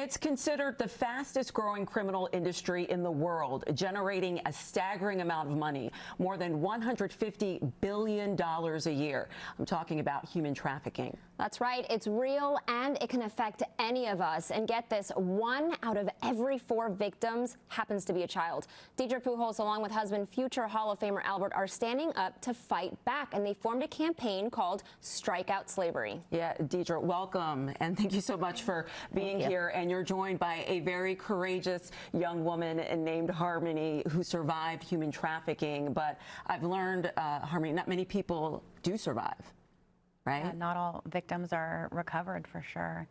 It's considered the fastest growing criminal industry in the world, generating a staggering amount of money, more than $150 billion a year. I'm talking about human trafficking. That's right. It's real and it can affect any of us. And get this, 1 out of every 4 victims happens to be a child. Deidre Pujols, along with husband, future Hall of Famer Albert, are standing up to fight back. And they formed a campaign called Strike Out Slavery. Yeah, Deidre, welcome. And thank you so much for being here. And you're joined by a very courageous young woman named Harmony who survived human trafficking. But I've learned, Harmony, not many people do survive. Right? Yeah, not all victims are recovered, for sure.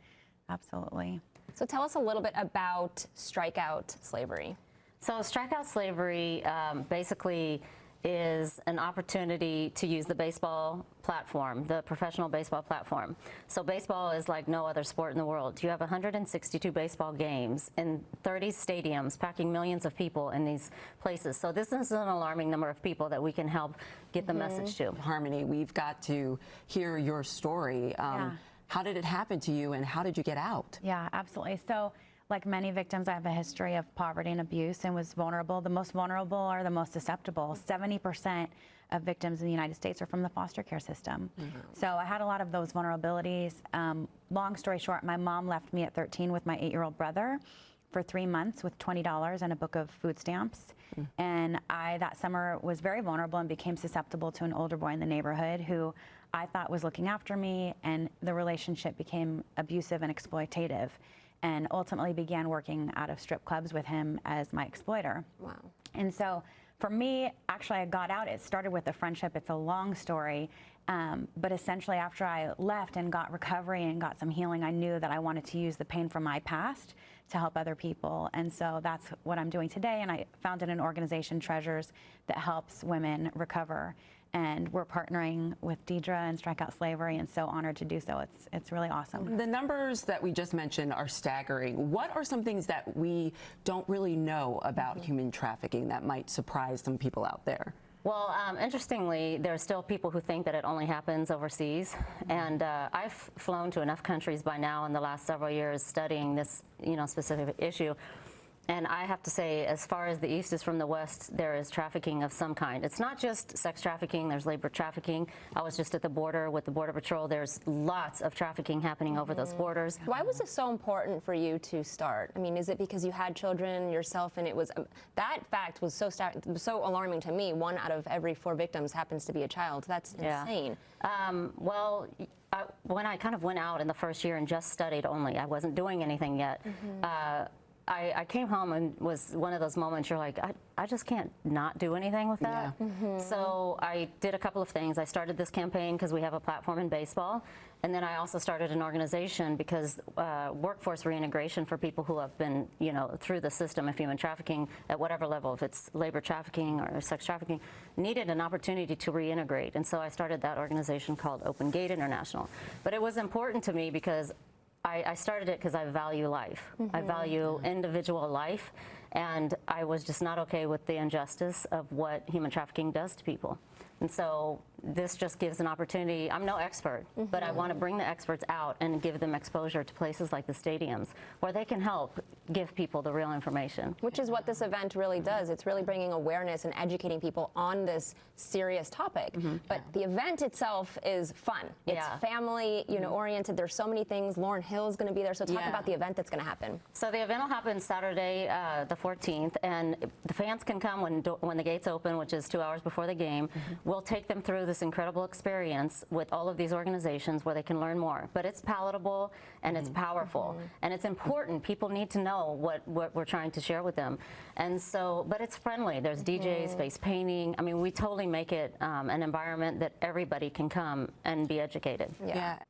Absolutely. So tell us a little bit about Strike Out Slavery. So Strike Out Slavery basically is an opportunity to use the baseball platform, the professional baseball platform. So baseball is like no other sport in the world. You have 162 baseball games in 30 stadiums, packing millions of people in these places. So this is an alarming number of people that we can help get the message to. Harmony, we've got to hear your story. How did it happen to you and how did you get out? Yeah, absolutely. So, like many victims, I have a history of poverty and abuse and was vulnerable. The most vulnerable are the most susceptible. 70% of victims in the United States are from the foster care system. So I had a lot of those vulnerabilities. Long story short, my mom left me at 13 with my 8-year-old brother for 3 months with $20 and a book of food stamps. And I, that summer, was very vulnerable and became susceptible to an older boy in the neighborhood who I thought was looking after me, and the relationship became abusive and exploitative, and ultimately began working out of strip clubs with him as my exploiter. Wow. And so for me, actually, I got out. It started with a friendship. It's a long story. But essentially, after I left and got recovery and got some healing, I knew that I wanted to use the pain from my past to help other people. And so that's what I'm doing today. And I founded an organization, Treasures, that helps women recover. And we're partnering with Deidre and Strike Out Slavery, and so honored to do so. It's really awesome. The numbers that we just mentioned are staggering. What are some things that we don't really know about human trafficking that might surprise some people out there? Well, interestingly, there are still people who think that it only happens overseas, and I've flown to enough countries by now in the last several years studying this, specific issue. And I have to say, as far as the East is from the West, there is trafficking of some kind. It's not just sex trafficking, there's labor trafficking. I was just at the border with the Border Patrol. There's lots of trafficking happening over those borders. Why was it so important for you to start? I mean, is it because you had children yourself and it was, that fact was so alarming to me. 1 out of every 4 victims happens to be a child. That's insane. Well, when I kind of went out in the first year and just studied only, I wasn't doing anything yet. I came home and was one of those moments you're like, I just can't not do anything with that. So I did a couple of things. I started this campaign because we have a platform in baseball. And then I also started an organization because workforce reintegration for people who have been, through the system of human trafficking at whatever level, if it's labor trafficking or sex trafficking, needed an opportunity to reintegrate. And so I started that organization called Open Gate International. But it was important to me because I started it because I value life. I value individual life, and I was just not okay with the injustice of what human trafficking does to people. And so this just gives an opportunity. I'm no expert, but I want to bring the experts out and give them exposure to places like the stadiums where they can help give people the real information. Which is what this event really does. It's really bringing awareness and educating people on this serious topic. But the event itself is fun. It's family, oriented. There's so many things. Lauryn Hill is going to be there. So talk about the event that's going to happen. So the event will happen Saturday, the 14th, and the fans can come when the gates open, which is 2 hours before the game. We'll take them through this incredible experience with all of these organizations where they can learn more. But it's palatable and it's powerful and it's important. People need to know what we're trying to share with them. And so, but it's friendly. There's DJs, face painting. I mean, we totally make it an environment that everybody can come and be educated.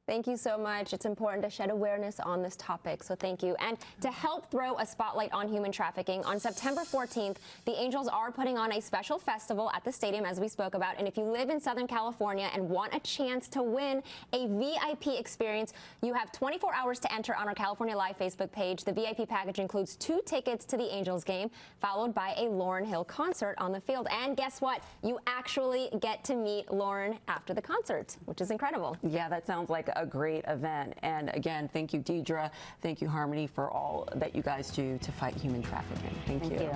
Thank you so much. It's important to shed awareness on this topic, so thank you. And to help throw a spotlight on human trafficking, on September 14th, the Angels are putting on a special festival at the stadium, as we spoke about, and If you live in Southern California and want a chance to win a VIP experience, you have 24 hours to enter on our California Live Facebook page. The VIP package includes 2 tickets to the Angels game, followed by a Lauryn Hill concert on the field. And guess what? You actually get to meet Lauryn after the concert, which is incredible. Yeah, that sounds like a great event. And again, thank you, Deidre. Thank you, Harmony, for all that you guys do to fight human trafficking. Thank you.